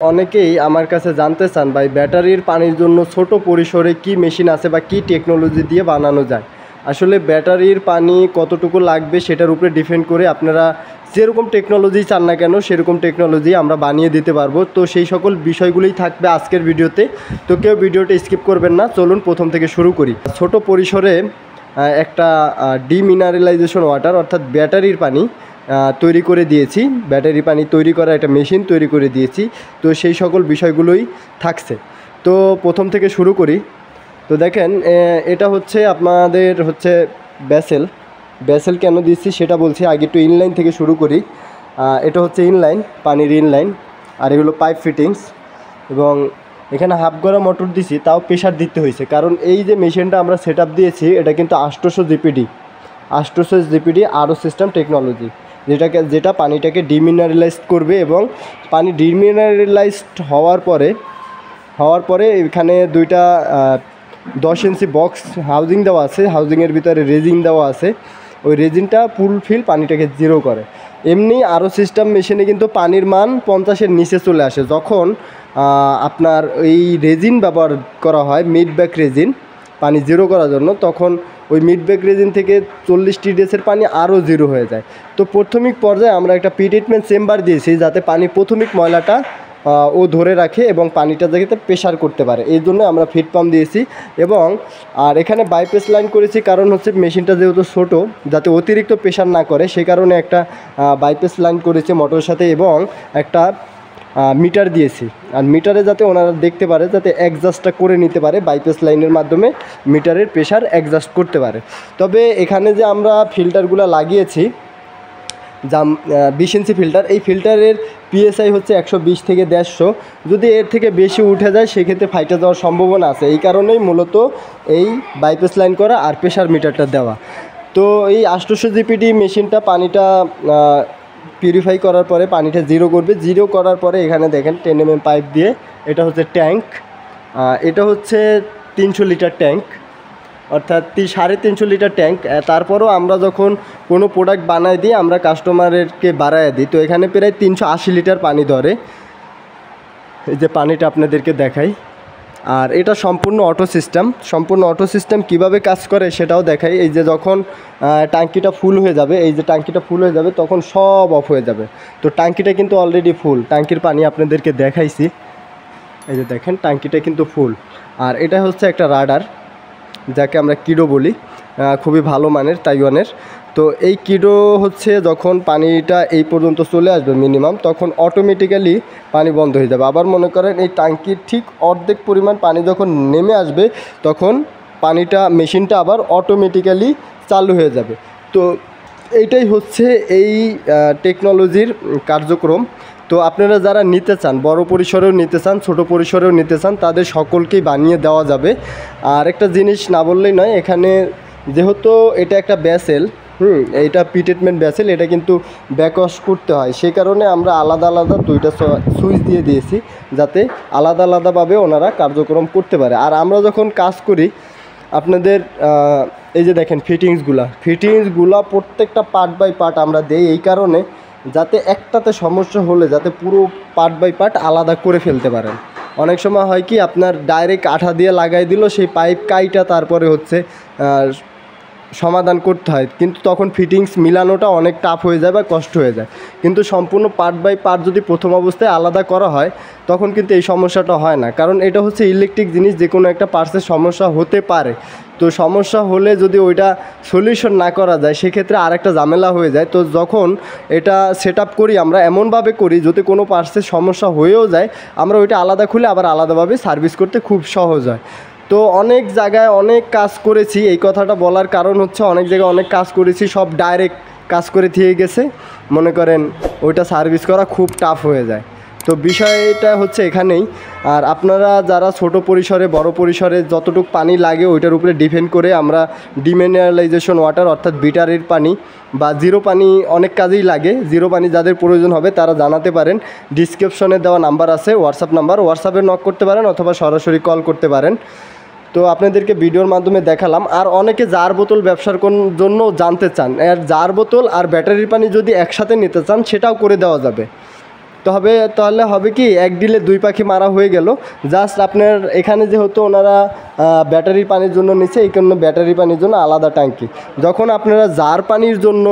অনেকেই আমার কাছে জানতে চান ভাই ব্যাটারির পানির জন্য ছোট পরিসরে কি মেশিন আছে বা কি টেকনোলজি দিয়ে বানানো যায়। আসলে ব্যাটারির পানি কতটুকু লাগবে সেটার উপরে ডিপেন্ড করে আপনারা যেরকম টেকনোলজি চান না কেন সেরকম টেকনোলজি আমরা বানিয়ে দিতে পারবো। তো সেই সকল বিষয়গুলোই থাকবে আজকের ভিডিওতে। তো কেউ ভিডিওটা স্কিপ করবেন না, চলুন প্রথম থেকে শুরু করি। ছোট পরিসরে একটা ডিমিনারেলাইজেশন ওয়াটার অর্থাৎ ব্যাটারির পানি তৈরি করে দিয়েছি। ব্যাটারি পানি তৈরি করা একটা মেশিন তৈরি করে দিয়েছি। তো সেই সকল বিষয়গুলোই থাকছে। তো প্রথম থেকে শুরু করি। তো দেখেন এটা হচ্ছে আপনাদের হচ্ছে ব্যাসেল কেন দিচ্ছি সেটা বলছি। আগে একটু ইনলাইন থেকে শুরু করি। এটা হচ্ছে ইনলাইন, পানির ইনলাইন, আর এগুলো পাইপ ফিটিংস। এবং এখানে হাফ গড়া মোটর দিছি, তাও প্রেশার দিতে হয়েছে কারণ এই যে মেশিনটা আমরা সেট আপ দিয়েছি এটা কিন্তু 800 জিপিডি আরও সিস্টেম টেকনোলজি, যেটা পানিটাকে ডিমিনারেলাইজড করবে। এবং পানি ডিমিনারেলাইজড হওয়ার পরে এখানে দুইটা 10 ইঞ্চি বক্স হাউজিং দেওয়া আছে। হাউজিংয়ের ভিতরে রেজিন দেওয়া আছে। ওই রেজিনটা ফুলফিল পানিটাকে জিরো করে। এমনি আরও সিস্টেম মেশিনে কিন্তু পানির মান 50-এর নিচে চলে আসে যখন আপনার এই রেজিন ব্যবহার করা হয়, মিড ব্যাক রেজিন, পানি জিরো করার জন্য। তখন ওই মিড ব্যাক রেজিন থেকে 40 TDS-এর পানি আরও জিরো হয়ে যায়। তো প্রাথমিক পর্যায়ে আমরা একটা প্রিট্রিটমেন্ট চেম্বার দিয়েছি যাতে পানি প্রাথমিক ময়লাটা ও ধরে রাখে এবং পানিটা যাতে প্রেশার করতে পারে, এই জন্য আমরা ফিট পাম্প দিয়েছি। এবং আর এখানে বাইপাস লাইন করেছি কারণ হচ্ছে মেশিনটা যেহেতু ছোটো, যাতে অতিরিক্ত প্রেশার না করে, সেই কারণে একটা বাইপাস লাইন করেছি মোটরের সাথে। এবং একটা মিটার দিয়েছি, আর মিটারে যাতে ওনারা দেখতে পারে, যাতে অ্যাডজাস্টটা করে নিতে পারে, বাইপাস লাইনের মাধ্যমে মিটারের প্রেশার অ্যাডজাস্ট করতে পারে। তবে এখানে যে আমরা ফিল্টারগুলো লাগিয়েছি, 20 ইঞ্চি ফিল্টার, এই ফিল্টারের PSI হচ্ছে 120 থেকে 150। যদি এর থেকে বেশি উঠে যায় সেক্ষেত্রে ফাইটে যাওয়ার সম্ভাবনা আছে। এই কারণেই মূলত এই বাইপাস লাইন করা আর প্রেশার মিটারটা দেওয়া। তো এই 800 জিপিডি মেশিনটা পানিটা পিউরিফাই করার পরে পানিটা জিরো করবে। জিরো করার পরে এখানে দেখেন 10 mm পাইপ দিয়ে, এটা হচ্ছে ট্যাঙ্ক, এটা হচ্ছে 300 লিটার ট্যাঙ্ক, অর্থাৎ 350 লিটার ট্যাঙ্ক। তারপরও আমরা যখন কোনো প্রোডাক্ট বানাই দিই আমরা কাস্টমারকে বাড়ায় দিই। তো এখানে প্রায় 380 লিটার পানি ধরে। এই যে পানিটা আপনাদেরকে দেখাই। আর এটা সম্পূর্ণ অটো সিস্টেম কীভাবে কাজ করে সেটাও দেখাই। এই যে যখন ট্যাঙ্কিটা ফুল হয়ে যাবে, তখন সব অফ হয়ে যাবে। তো ট্যাঙ্কিটা কিন্তু অলরেডি ফুল, ট্যাঙ্কির পানি আপনাদেরকে দেখাইছি। এই যে দেখেন ট্যাঙ্কিটা কিন্তু ফুল। আর এটা হচ্ছে একটা রাডার, যাকে আমরা কিডো বলি, খুবই ভালো মানের, তাইওয়ানের। তো এই কিডো হচ্ছে যখন পানিটা এই পর্যন্ত চলে আসবে মিনিমাম, তখন অটোমেটিক্যালি পানি বন্ধ হয়ে যাবে। আবার মনে করেন এই ট্যাঙ্কির ঠিক অর্ধেক পরিমাণ পানি যখন নেমে আসবে তখন মেশিনটা আবার অটোমেটিক্যালি চালু হয়ে যাবে। তো এইটাই হচ্ছে এই টেকনোলজির কার্যক্রম। তো আপনারা যারা নিতে চান, বড় পরিসরেও নিতে চান, ছোট পরিসরেও নিতে চান, তাদের সকলকেই বানিয়ে দেওয়া যাবে। আর একটা জিনিস না বললেই নয়, এখানে যেহেতু এটা একটা ব্যাসেল, এইটা প্রিট্রিটমেন্ট ব্যাসেল, এটা কিন্তু ব্যাকওয়াশ করতে হয়। সেই কারণে আমরা আলাদা আলাদা দুইটা সুইচ দিয়ে দিয়েছি যাতে আলাদা আলাদাভাবে ওনারা কার্যক্রম করতে পারে। আর আমরা যখন কাজ করি আপনাদের এই যে দেখেন ফিটিংসগুলা প্রত্যেকটা পার্ট বাই পার্ট আমরা দেই, এই কারণে যাতে একটাতে সমস্যা হলে যাতে পুরো পার্ট বাই পার্ট আলাদা করে ফেলতে পারেন। অনেক সময় হয় কি আপনার ডাইরেক্ট আঠা দিয়ে লাগাই দিল, সেই পাইপ কাইটা তারপরে হচ্ছে সমাধান করতে হয়, কিন্তু তখন ফিটিংস মিলানোটা অনেক টাফ হয়ে যায় বা কষ্ট হয়ে যায়। কিন্তু সম্পূর্ণ পার্ট বাই পার্ট যদি প্রথম অবস্থায় আলাদা করা হয় তখন কিন্তু এই সমস্যাটা হয় না, কারণ এটা হচ্ছে ইলেকট্রিক জিনিস, যে কোনো একটা পার্টসের সমস্যা হতে পারে। তো সমস্যা হলে যদি ওইটা সলিউশন না করা যায় সেক্ষেত্রে আরেকটা ঝামেলা হয়ে যায়। তো যখন এটা সেট আপ করি আমরা এমনভাবে করি যদি কোনো পার্টসের সমস্যা হয়েও যায় আমরা ওইটা আলাদা খুলে আবার আলাদাভাবে সার্ভিস করতে খুব সহজ হয়। তো অনেক জায়গায় অনেক কাজ করেছি, এই কথাটা বলার কারণ হচ্ছে অনেক জায়গায় অনেক কাজ করেছি, সব ডাইরেক্ট কাজ করে দিয়ে গেছে, মনে করেন ওইটা সার্ভিস করা খুব টাফ হয়ে যায়। তো বিষয়টা হচ্ছে এখানেই। আর আপনারা যারা ছোট পরিসরে বড় পরিসরে যতটুকু পানি লাগে ওইটার উপরে ডিপেন্ড করে আমরা ডিমিনারেলাইজেশন ওয়াটার অর্থাৎ বিটারের পানি বা জিরো পানি অনেক কাজেই লাগে। জিরো পানি যাদের প্রয়োজন হবে তারা জানাতে পারেন। ডিসক্রিপশনে দেওয়া নাম্বার আছে, হোয়াটসঅ্যাপ নাম্বার, হোয়াটসঅ্যাপে নক করতে পারেন অথবা সরাসরি কল করতে পারেন। তো আপনাদেরকে ভিডিওর মাধ্যমে দেখালাম। আর অনেকে জার বোতল ব্যবসার জন্য জানতে চান, আর জার বোতল আর ব্যাটারির পানি যদি একসাথে নিতে চান সেটাও করে দেওয়া যাবে। তাহলে হবে কি, এক ডিলে দুই পাখি মারা হয়ে গেল। জাস্ট আপনার এখানে যেহেতু ওনারা ব্যাটারির পানির জন্য নিচ্ছে, এই জন্য ব্যাটারি পানির জন্য আলাদা ট্যাঙ্কি। যখন আপনারা জার পানির জন্য,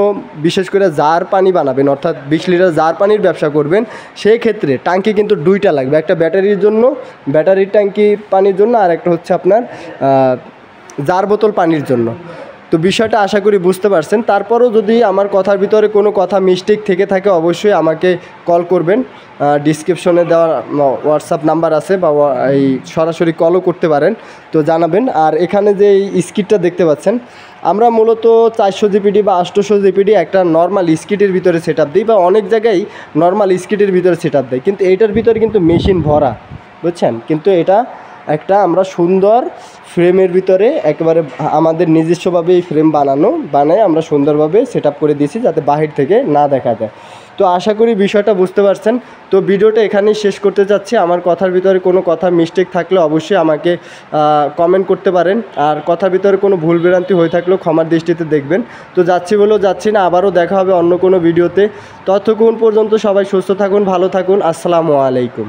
বিশেষ করে জার পানি বানাবেন, অর্থাৎ 20 লিটার জার পানির ব্যবসা করবেন, সেই ক্ষেত্রে ট্যাঙ্কি কিন্তু দুইটা লাগবে। একটা ব্যাটারির জন্য, ব্যাটারির ট্যাঙ্কি পানির জন্য, আর একটা হচ্ছে আপনার জার বোতল পানির জন্য। তো বিষয়টা আশা করি বুঝতে পারছেন। তারপরও যদি আমার কথার ভিতরে কোনো কথা মিস্টেক থেকে থাকে অবশ্যই আমাকে কল করবেন। ডিসক্রিপশনে দেওয়া হোয়াটসঅ্যাপ নাম্বার আছে, বা এই সরাসরি কলও করতে পারেন, তো জানাবেন। আর এখানে যে এই স্কিটটা দেখতে পাচ্ছেন, আমরা মূলত 400 জিপিডি বা 800 জিপিডি একটা নর্মাল স্কিটের ভিতরে সেট আপ দিই, বা অনেক জায়গায় নর্মাল স্কিটের ভিতরে সেট আপ দেয়, কিন্তু এইটার ভিতরে কিন্তু মেশিন ভরা, বুঝছেন। কিন্তু এটা একটা আমরা সুন্দর ফ্রেমের ভিতরে একেবারে আমাদের নিজস্বভাবে এই ফ্রেম বানায় আমরা সুন্দরভাবে সেট আপ করে দিয়েছি, যাতে বাহির থেকে না দেখা যায়। তো আশা করি বিষয়টা বুঝতে পারছেন। তো ভিডিওটা এখানেই শেষ করতে চাচ্ছি। আমার কথার ভিতরে কোনো কথা মিস্টেক থাকলে অবশ্যই আমাকে কমেন্ট করতে পারেন, আর কথার ভিতরে কোনো ভুল ভ্রান্তি হয়ে থাকলেও ক্ষমার দৃষ্টিতে দেখবেন। তো যাচ্ছি বলেও যাচ্ছি না, আবারও দেখা হবে অন্য কোনো ভিডিওতে। ততক্ষণ পর্যন্ত সবাই সুস্থ থাকুন, ভালো থাকুন। আসসালামু আলাইকুম।